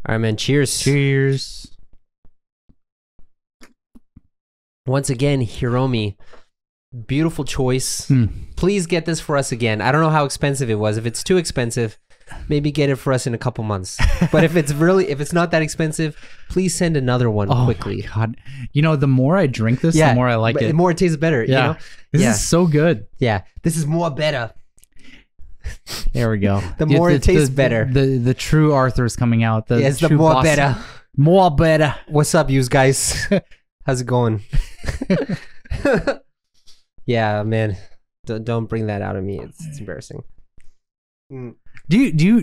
All right, man. Cheers. Cheers. Once again, Hiromi. Beautiful choice. Please get this for us again. I don't know how expensive it was. If it's too expensive, maybe get it for us in a couple months. But if it's not that expensive, please send another one quickly. My God. You know, the more I drink this, the more I like it. The more it tastes better. Yeah. You know? This is so good. Yeah. This is more better. There we go. The more it tastes better. The true Arthur is coming out. It's the more better. More better. What's up, you guys? How's it going? Yeah, man. Don't bring that out of me. It's embarrassing. Do you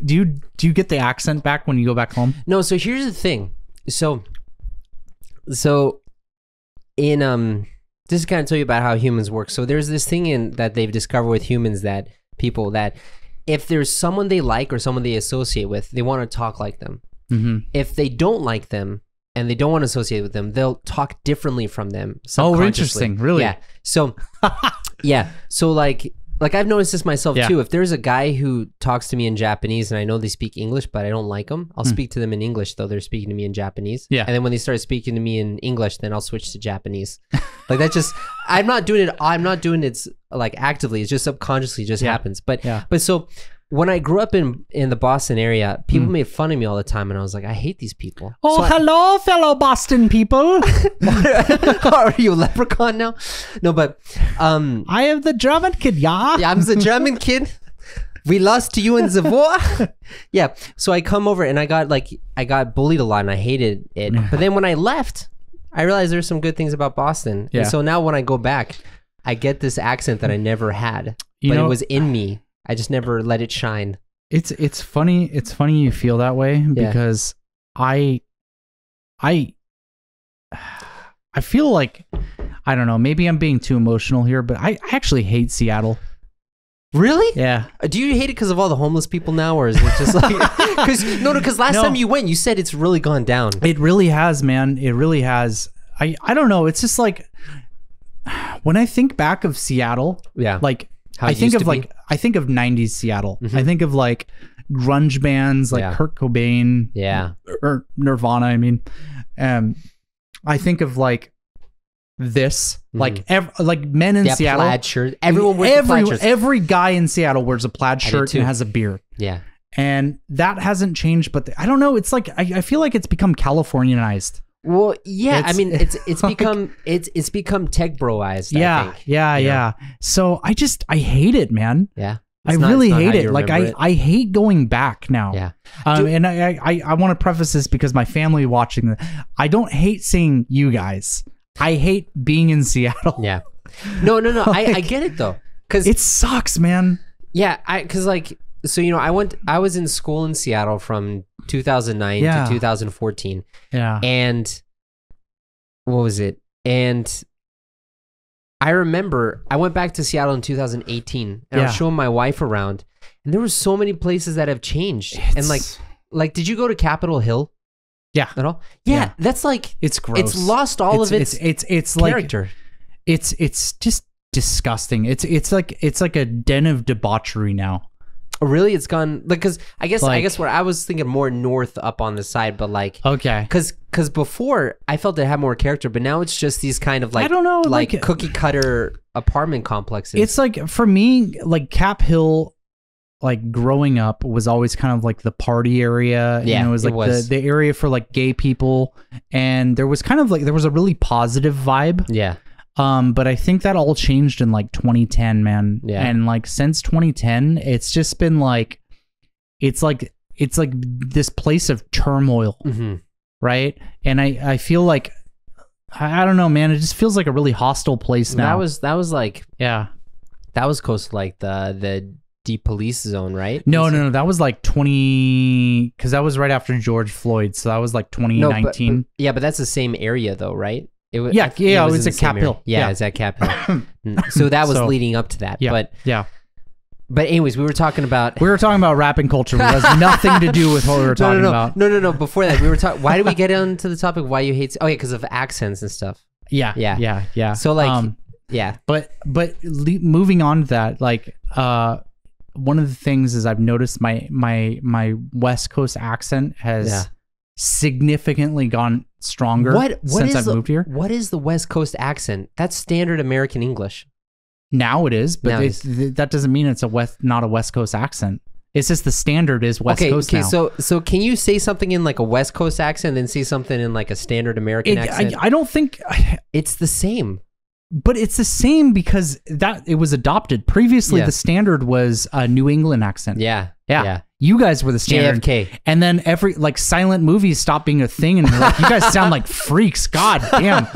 get the accent back when you go back home? No, so here's the thing. So in just to kind of tell you about how humans work. So there's this thing that they've discovered with humans that if there's someone they like or someone they associate with, they want to talk like them. If they don't like them and they don't want to associate with them, they'll talk differently from them. Oh, interesting. Really? Yeah. So yeah. So like I've noticed this myself too. If there's a guy who talks to me in Japanese and I know they speak English, but I don't like them, I'll speak to them in English though they're speaking to me in Japanese. Yeah. And then when they start speaking to me in English, then I'll switch to Japanese. Like that just, I'm not doing it like actively. It's just subconsciously just happens. But so when I grew up in the Boston area, people made fun of me all the time, and I was like, I hate these people. Oh, so hello, fellow Boston people. Are you a leprechaun now? No, but I am the German kid, yeah. Yeah, I'm the German kid. We lost to you in the war. Yeah. So I come over and I got bullied a lot, and I hated it. But then when I left, I realized there's some good things about Boston. Yeah. And so now when I go back, I get this accent that I never had, but it was in me. I just never let it shine. It's funny. It's funny you feel that way because I feel like, I don't know, maybe I'm being too emotional here, but I actually hate Seattle. Really? Yeah. Do you hate it because of all the homeless people now, or is it just like because last time you went, you said it's really gone down. It really has, man. It really has. I don't know. It's just like when I think back of Seattle, like I think of 90s Seattle. I think of like grunge bands like Kurt Cobain, or Nirvana. I mean, I think of like this, like men in Seattle, plaid shirt. Everyone wears plaid shirts. Every guy in Seattle wears a plaid shirt and has a beard. Yeah, and that hasn't changed. But I don't know. It's like I feel like it's become Californianized. Well, yeah, I mean, it's become tech broized. I think. Yeah. So I hate it, man. Yeah, I really hate it. Like I hate going back now. Yeah, and I want to preface this because my family watching this. I don't hate seeing you guys. I hate being in Seattle. Yeah, no. Like, I get it though, because it sucks, man. Yeah, because like. So, you know, I was in school in Seattle from 2009 to 2014. Yeah. And what was it? And I remember I went back to Seattle in 2018 and I was showing my wife around, and there were so many places that have changed. And like, did you go to Capitol Hill? Yeah. At all? Yeah. That's like, it's gross. It's lost all of its character. Like, it's just disgusting. It's like a den of debauchery now. Really, it's gone because I guess what I was thinking more north up on the side, but like because before I felt it had more character, but now it's just these kind of like I don't know like cookie cutter apartment complexes. It's like for me, like Cap Hill, like growing up was always kind of like the party area. Yeah, it was like the area for like gay people, and there was kind of like there was a really positive vibe. Yeah. But I think that all changed in like 2010, man. Yeah. And like since 2010, it's just been like, it's like this place of turmoil, right? And I feel like, I don't know, man. It just feels like a really hostile place now. That was like, that was close to like the depolice zone, right? No. That was like because that was right after George Floyd. So that was like 2019. No, but that's the same area though, right? It was, it was at Cap Hill. Yeah, it's at Cap Hill. So that was leading up to that. Yeah, but anyways, we were talking about rapping culture. It has nothing to do with what we were talking about. No. Before that, we were talking. Why did we get into the topic? Why you hate? Oh yeah, because of accents and stuff. Yeah. So like, But moving on to that, like, one of the things is I've noticed my West Coast accent has significantly gone stronger since I've moved here. What is the West Coast accent? That's standard American English. Now it is, but that doesn't mean it's not a West Coast accent. It's just the standard is West Coast now. So can you say something in like a West Coast accent, then say something in like a standard American accent? I don't think it's the same. But it's the same because it was adopted. Previously, the standard was a New England accent. Yeah. You guys were the standard. JFK. And then silent movies stopped being a thing, and like, you guys sound like freaks. God damn.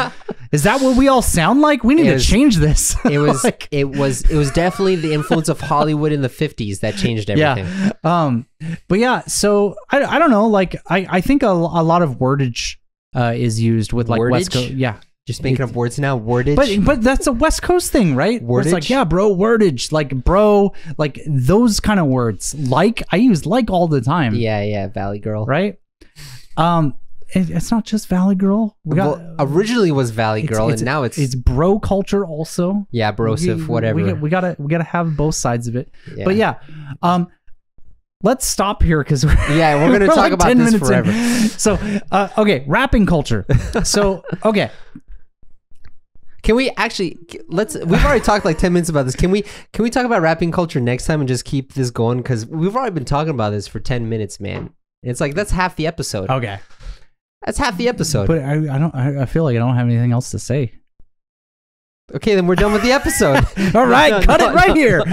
Is that what we all sound like? We need to change this. It was it was definitely the influence of Hollywood in the 50s that changed everything. Yeah. But yeah, so I don't know. Like I think a lot of wordage is used with like wordage? West Coast. Yeah. Just making up words now, wordage. But that's a West Coast thing, right? Wordage? It's like, yeah, bro, wordage, like bro, like those kind of words. Like I use like all the time. Yeah, Valley Girl. Right? It's not just Valley Girl. Originally was Valley Girl, and now it's bro culture also. Yeah, brosif, whatever. We gotta have both sides of it. Yeah. But yeah, let's stop here because we're gonna talk about this forever. So okay, rapping culture. So okay. Can we actually we've already talked like 10 minutes about this. Can we talk about rapping culture next time and just keep this going? Because we've already been talking about this for 10 minutes, man. It's like that's half the episode. Okay. That's half the episode. But I feel like I don't have anything else to say. Okay, then we're done with the episode. All right, cut it right here.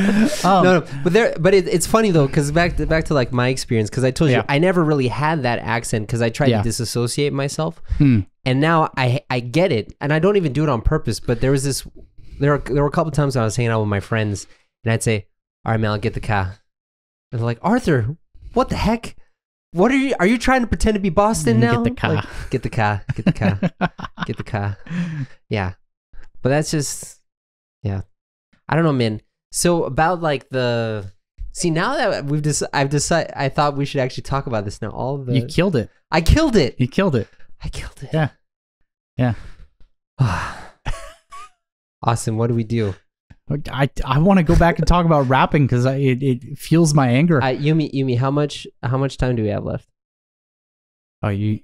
No, but it's funny though, because back to like my experience, because I told you I never really had that accent because I tried to disassociate myself, and now I get it, and I don't even do it on purpose. But there were a couple times when I was hanging out with my friends, and I'd say, "All right, man, I'll get the car," and they're like, "Arthur, what the heck? What are you trying to pretend to be Boston now? Get the car, like, get the car, get the car, get the car." Yeah. But that's just, I don't know, man. So about like now that I've decided, I thought we should actually talk about this now. You killed it. I killed it. You killed it. I killed it. Yeah. Yeah. Austin, what do we do? I want to go back and talk about rapping because it fuels my anger. Yumi, how much time do we have left? Oh, you.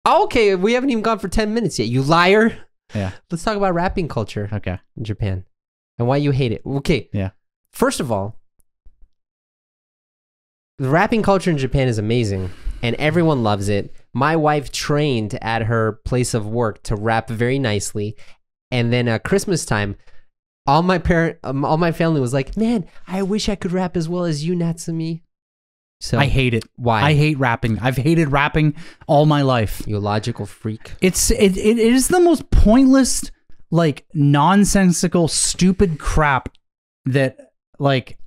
Oh, okay, we haven't even gone for 10 minutes yet. You liar. Yeah. Let's talk about rapping culture. Okay. In Japan. And why you hate it. Okay. Yeah. First of all, the rapping culture in Japan is amazing and everyone loves it. My wife trained at her place of work to rap very nicely. And then at Christmas time, all my family was like, "Man, I wish I could rap as well as you, Natsumi." So I hate it. Why? I hate rapping. I've hated rapping all my life. You logical freak. It is the most pointless, like nonsensical, stupid crap that like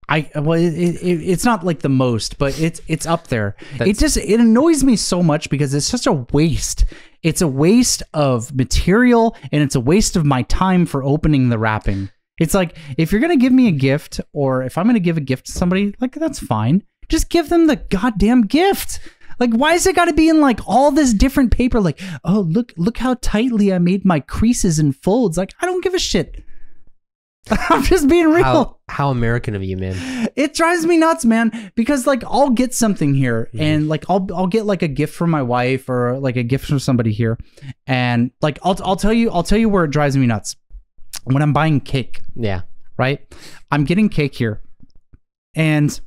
it's not like the most, but it's up there. It annoys me so much because it's such a waste. It's a waste of material and it's a waste of my time for opening the rapping. It's like if you're gonna give me a gift or if I'm gonna give a gift to somebody, like that's fine. Just give them the goddamn gift. Like, why is it got to be in like all this different paper? Like, oh, look how tightly I made my creases and folds. Like, I don't give a shit. I'm just being real. How American of you, man. It drives me nuts, man. Because like, I'll get something here, and like, I'll get like a gift from my wife or like a gift from somebody here, and like, I'll tell you where it drives me nuts. When I'm buying cake. Yeah. Right. I'm getting cake here, and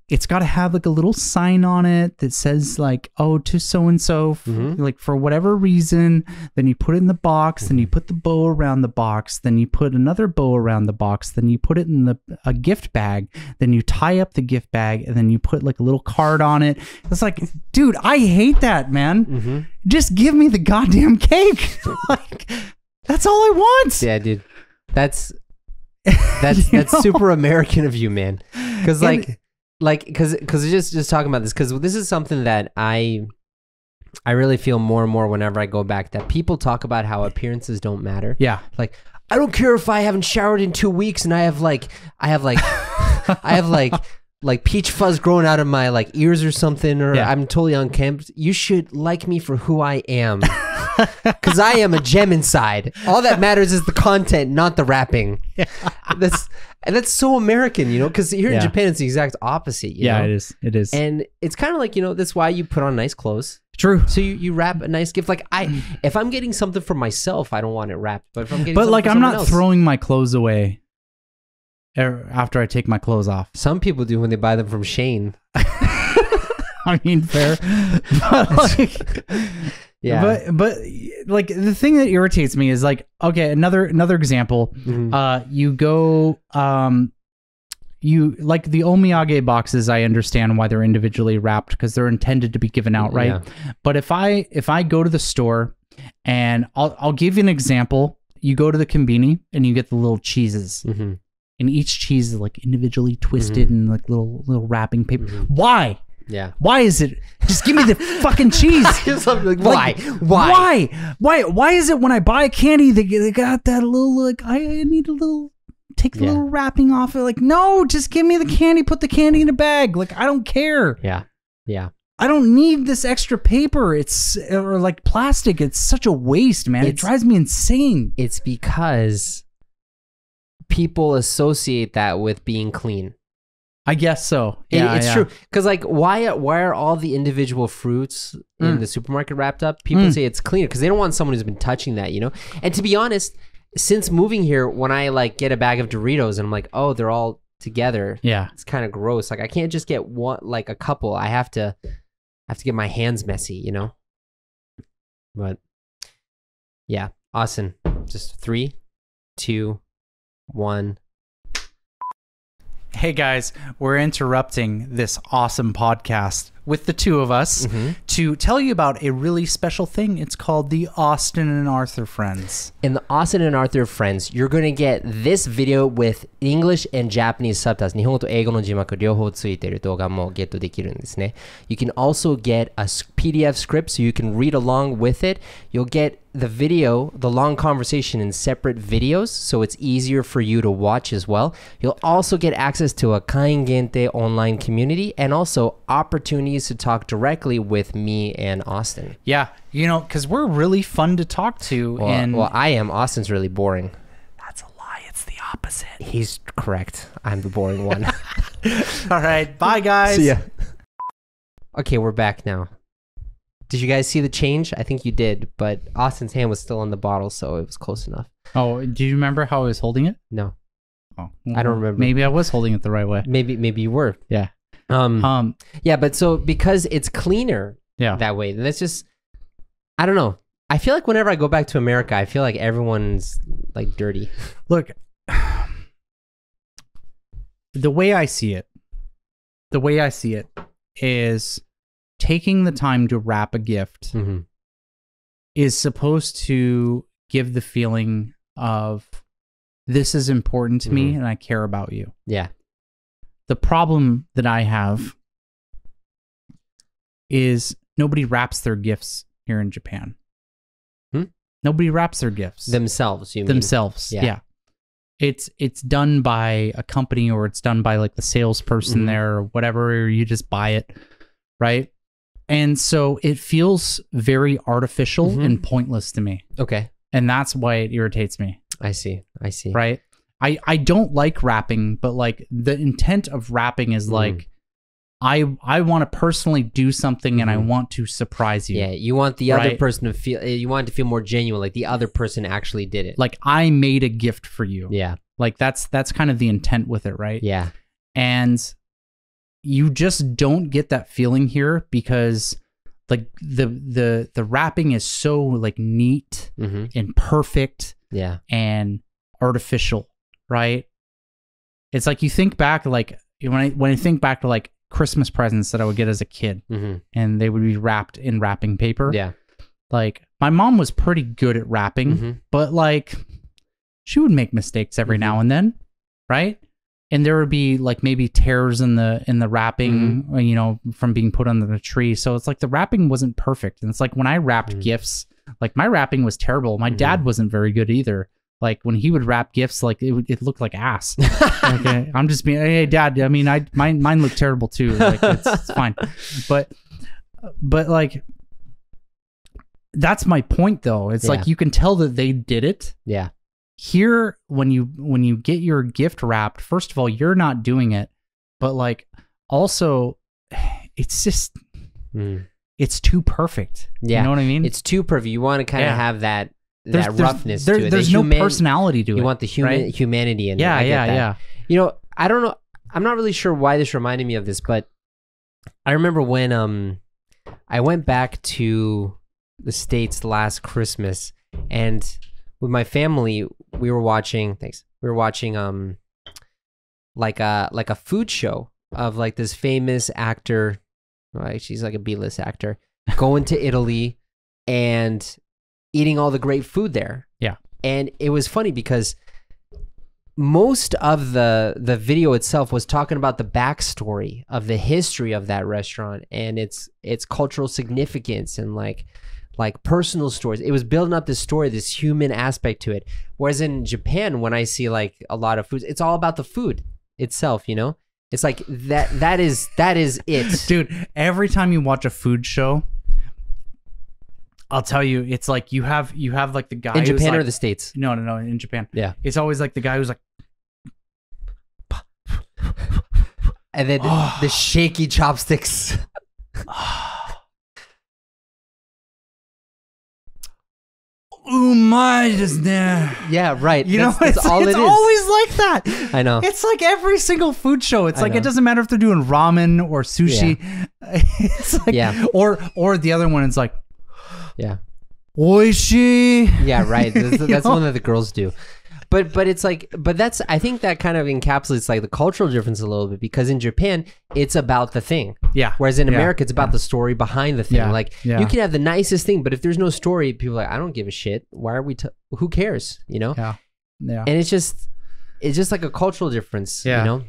it's got to have like a little sign on it that says like, oh, to so-and-so, like for whatever reason. Then you put it in the box, then you put the bow around the box, then you put another bow around the box, then you put it in a gift bag, then you tie up the gift bag, and then you put like a little card on it. It's like, dude, I hate that, man. Just give me the goddamn cake. Like, that's all I want. Yeah, dude. That's super American of you, man. Because because just talking about this, because this is something that I really feel more and more whenever I go back, that people talk about how appearances don't matter. Yeah. Like, I don't care if I haven't showered in 2 weeks and I have peach fuzz growing out of my like ears or something, or I'm totally unkempt. You should like me for who I am. Because I am a gem inside. All that matters is the content, not the rapping. And that's so American, you know, because here in Japan, it's the exact opposite. You know? It is. It is. And it's kind of like, you know, that's why you put on nice clothes. True. So you wrap a nice gift. Like if I'm getting something for myself, I don't want it wrapped. But if I'm getting like for I'm not else, throwing my clothes away after I take my clothes off. Some people do when they buy them from Shane. I mean, fair. But like, yeah. But like the thing that irritates me is like, okay, another example. You go, you like the omiyage boxes. I understand why they're individually wrapped because they're intended to be given out, right? Yeah. But if I go to the store and I'll give you an example. You go to the konbini and you get the little cheeses. And each cheese is like individually twisted and like little wrapping paper. Why? Yeah. Why is it? Just give me the fucking cheese. Like, why? Why is it when I buy a candy they got that little like I need a little take the little wrapping off it? Like, no, just give me the candy. Put the candy in a bag. Like, I don't care. Yeah. Yeah. I don't need this extra paper. Or like plastic. It's such a waste, man. It drives me insane. It's because people associate that with being clean. I guess so. Yeah, it's true. Because like, why are all the individual fruits in the supermarket wrapped up? People say it's cleaner because they don't want someone who's been touching that, you know? And to be honest, since moving here, when I like get a bag of Doritos and I'm like, oh, they're all together. Yeah. It's kind of gross. Like I can't just get one, like a couple. I have to get my hands messy, you know? But yeah, Austin, just 3, 2, 1. Hey guys, we're interrupting this awesome podcast with the two of us to tell you about a really special thing. It's called the Austin&Arthur Friends. In the Austin&Arthur Friends, you're going to get this video with English and Japanese subtitles. 日本語と英語の字幕両方ついている動画もゲットできるんですね。You can also get a PDF script so you can read along with it. You'll get the video, the long conversation in separate videos, so it's easier for you to watch as well. You'll also get access to a Kain Gente online community and also opportunities to talk directly with me and Austin. Yeah, you know, because we're really fun to talk to. Well, I am. Austin's really boring. That's a lie. It's the opposite. He's correct. I'm the boring one. All right. Bye, guys. See ya. Okay, we're back now. Did you guys see the change? I think you did, but Austin's hand was still on the bottle, so it was close enough. Oh, do you remember how I was holding it? No. Oh, I don't remember. Maybe I was holding it the right way. Maybe you were. Yeah. Yeah, but so because it's cleaner that way, then it's just, I don't know. I feel like whenever I go back to America, I feel like everyone's like dirty. Look, the way I see it is taking the time to wrap a gift is supposed to give the feeling of this is important to me and I care about you. Yeah. The problem that I have is nobody wraps their gifts here in Japan. Nobody wraps their gifts. Themselves, you mean? Themselves, yeah. It's done by a company or it's done by like the salesperson there or whatever, or you just buy it, right? And so it feels very artificial and pointless to me. Okay. And that's why it irritates me. I see. Right? I don't like wrapping, but like the intent of wrapping is like, I want to personally do something and I want to surprise you. Yeah, you want the other person to feel, you want it to feel more genuine, like the other person actually did it. Like I made a gift for you. Yeah. Like that's kind of the intent with it, right? Yeah. And you just don't get that feeling here because like the wrapping is so like neat and perfect and artificial, right? It's like you think back, like when I think back to like Christmas presents that I would get as a kid and they would be wrapped in wrapping paper. Yeah. Like my mom was pretty good at wrapping, but like she would make mistakes every now and then, right? And there would be like maybe tears in the wrapping, you know, from being put under the tree. So it's like the wrapping wasn't perfect. And it's like when I wrapped gifts, like my wrapping was terrible. My dad wasn't very good either. Like when he would wrap gifts, like it looked like ass. Okay, I'm just being, hey dad. I mean, mine looked terrible too. Like it's fine, but like that's my point though. It's like you can tell that they did it. Yeah. here, when you get your gift wrapped, first of all, you're not doing it, but like also, it's just it's too perfect. Yeah, you know what I mean? It's too perfect. You want to kind of have that roughness to it. There's no personality to it. You want the humanity in it. Yeah. You know, I don't know. I'm not really sure why this reminded me of this, but I remember when I went back to the States last Christmas, and with my family, we were watching like a food show of like this famous actor, right? She's like a B-list actor, going to Italy and eating all the great food there. Yeah. And it was funny because most of the video itself was talking about the backstory of the history of that restaurant and its cultural significance and like personal stories. It was building up this story, this human aspect to it. Whereas in Japan, when I see like a lot of foods, it's all about the food itself, you know? It's like that is it. Dude, every time you watch a food show, I'll tell you, it's like you have like the guy in Japan like, or the States. No, in Japan. Yeah, it's always like the guy who's like, and then the shaky chopsticks. Ooh, my just there. Yeah, right. You know, it's always like that. I know. It's like every single food show. It's like it doesn't matter if they're doing ramen or sushi. Yeah. It's like, or the other one is like, yeah, oishi. Yeah, right. That's one that the girls do. But it's like, that's, I think that kind of encapsulates like the cultural difference a little bit, because in Japan it's about the thing. Yeah. Whereas in America it's about the story behind the thing. Yeah. Like you can have the nicest thing, but if there's no story, people are like, I don't give a shit. Why are we? Who cares? You know? Yeah. Yeah. And it's just like a cultural difference. Yeah. You know?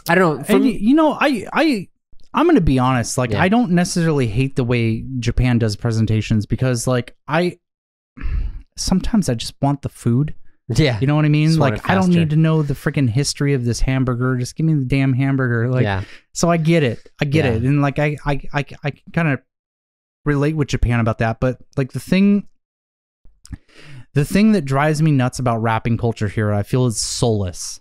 I don't know. And you know, I'm going to be honest. Like, I don't necessarily hate the way Japan does presentations, because like sometimes I just want the food. Yeah. You know what I mean? Like, I don't need to know the freaking history of this hamburger. Just give me the damn hamburger. Like, so I get it. I get it. And like, I kind of relate with Japan about that. But like the thing that drives me nuts about rapping culture here, I feel, is soulless.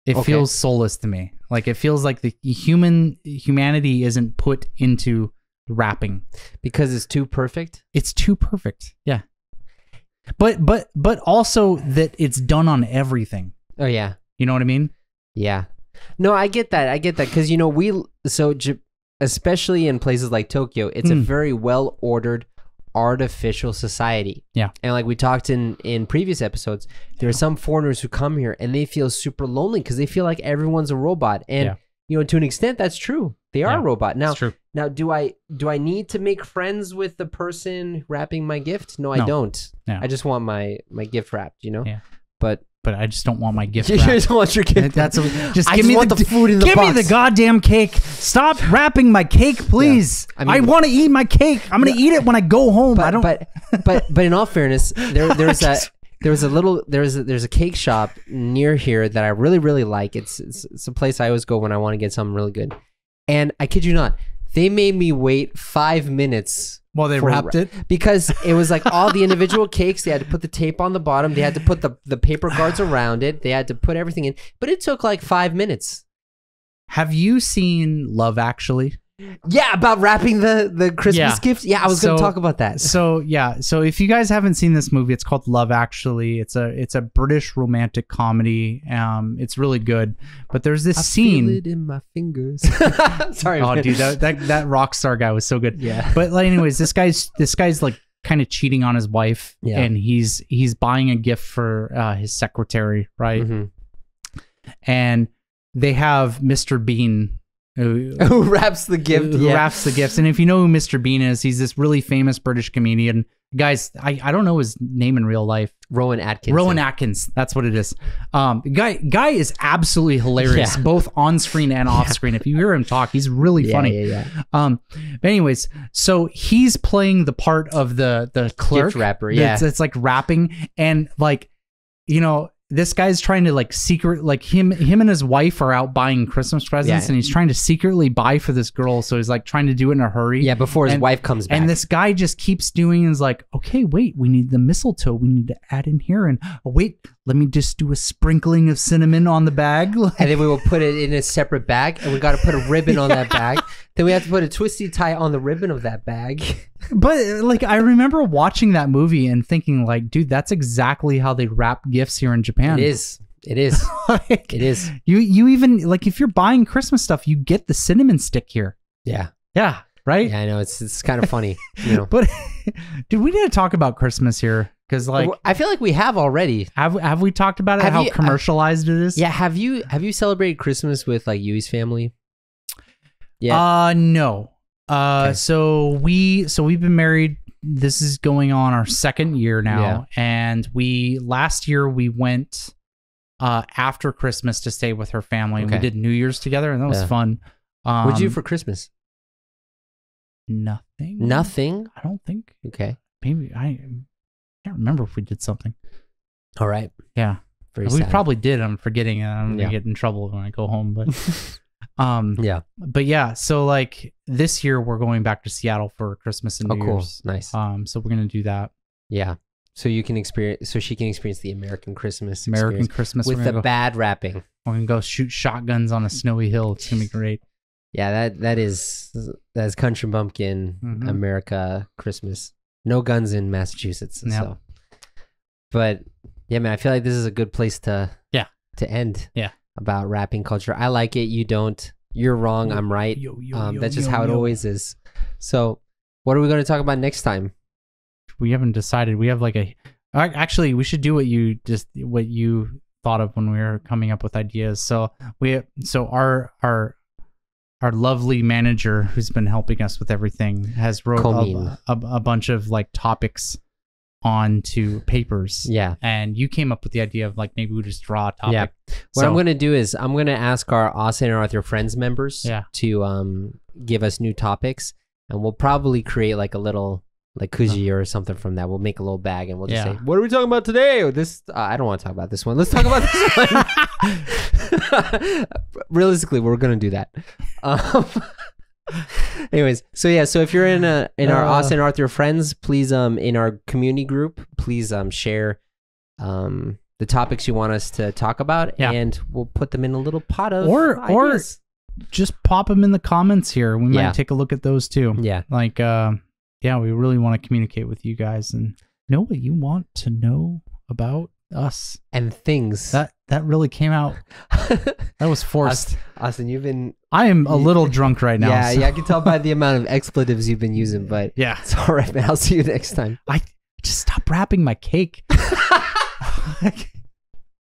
It feels soulless to me. Like, it feels like the humanity isn't put into rapping. Because it's too perfect? It's too perfect. Yeah. But also that it's done on everything. Oh yeah. You know what I mean? Yeah. No, I get that. Because, you know, especially in places like Tokyo, it's a very well-ordered artificial society. Yeah. And like we talked in previous episodes, there are some foreigners who come here and they feel super lonely because they feel like everyone's a robot. And you know, to an extent, that's true. They are a robot. Now, do I need to make friends with the person wrapping my gift? No, I don't. No. I just want my gift wrapped, you know? Yeah. But I just don't want my gift wrapped. You just want your gift wrapped. Just give me the food in the box. Give me the goddamn cake. Stop wrapping my cake, please. Yeah. I want to eat my cake. I'm going to eat it when I go home. But in all fairness, there's a cake shop near here that I really, really like. It's a place I always go when I want to get something really good. And I kid you not, they made me wait 5 minutes while they wrapped it, because it was like all the individual cakes. They had to put the tape on the bottom. They had to put the paper guards around it. They had to put everything in, but it took like 5 minutes. Have you seen Love Actually? Yeah, about wrapping the Christmas gifts. Yeah, I was going to talk about that. So if you guys haven't seen this movie, it's called Love Actually. It's a British romantic comedy. It's really good. But there's this scene. Feel it in my fingers. Sorry. Oh, dude, that rock star guy was so good. Yeah. But like, anyways, this guy's like kind of cheating on his wife, and he's buying a gift for his secretary, right? Mm-hmm. And they have Mr. Bean. Who wraps the gift. Who wraps the gifts. And if you know who Mr. Bean is, he's this really famous British comedian. Guys, I don't know his name in real life. Rowan Atkinson. Rowan Atkins. That's what it is. Guy is absolutely hilarious, both on screen and off screen. If you hear him talk, he's really funny. Yeah. But anyways, so he's playing the part of the clerk. Gift wrapper, yeah. It's like rapping, and like, you know, this guy's trying to like him and his wife are out buying Christmas presents, and he's trying to secretly buy for this girl. So he's like trying to do it in a hurry. Yeah, before his wife comes back. And this guy just keeps doing is like, okay, wait, we need the mistletoe. We need to add in here. And wait, let me just do a sprinkling of cinnamon on the bag. And then we will put it in a separate bag, and we got to put a ribbon on that bag. Then we have to put a twisty tie on the ribbon of that bag. But like, I remember watching that movie and thinking like, dude, that's exactly how they wrap gifts here in Japan. It is. Like, it is. You even like, if you're buying Christmas stuff, you get the cinnamon stick here. Yeah. Yeah. Right. Yeah, I know. It's kind of funny, you know. But dude, we need to talk about Christmas here. Because like, I feel like we have already. Have we talked about it? How commercialized it is? Yeah. Have you celebrated Christmas with like Yui's family? Yeah. No. Okay. So we've been married. This is going on our second year now, and last year we went after Christmas to stay with her family. And we did New Year's together, and that was fun. What'd you do for Christmas? Nothing. Nothing. I don't think. Okay. Maybe I can't remember if we did something. All right. Yeah. Very we sad. Probably did. I'm forgetting it. I'm gonna get in trouble when I go home, but. But yeah, so like this year we're going back to Seattle for Christmas and New Year's. Nice. So we're gonna do that. Yeah. So she can experience the American Christmas with the bad wrapping. We're gonna go shoot shotguns on a snowy hill. It's gonna be great. Yeah, that's Country Bumpkin America Christmas. No guns in Massachusetts. Yep. So, but yeah, man, I feel like this is a good place to end. Yeah. About rapping culture. I like it. You don't. You're wrong. I'm right. That's just how it always is. So what are we going to talk about next time? We haven't decided. We have like actually, we should do what you thought of when we were coming up with ideas. So our lovely manager who's been helping us with everything has wrote a bunch of like topics onto papers. Yeah. And you came up with the idea of like, maybe we just draw a topic. Yeah. What I'm going to do is I'm going to ask our Austin&Arthur Friends members to give us new topics, and we'll probably create like a little like koozie or something from that. We'll make a little bag and we'll just say, what are we talking about today? Or this, I don't want to talk about this one. Let's talk about this one. Realistically, we're going to do that. Anyways, so if you're in our Austin&Arthur Friends, please in our community group, please share the topics you want us to talk about, and we'll put them in a little pot of ideas. Or just pop them in the comments here. We might take a look at those too. Yeah, like we really want to communicate with you guys and know what you want to know about us and things. That really came out. That was forced. Austin, I am a little drunk right now. Yeah, I can tell by the amount of expletives you've been using, but it's all right, man. I'll see you next time. Just stop wrapping my cake.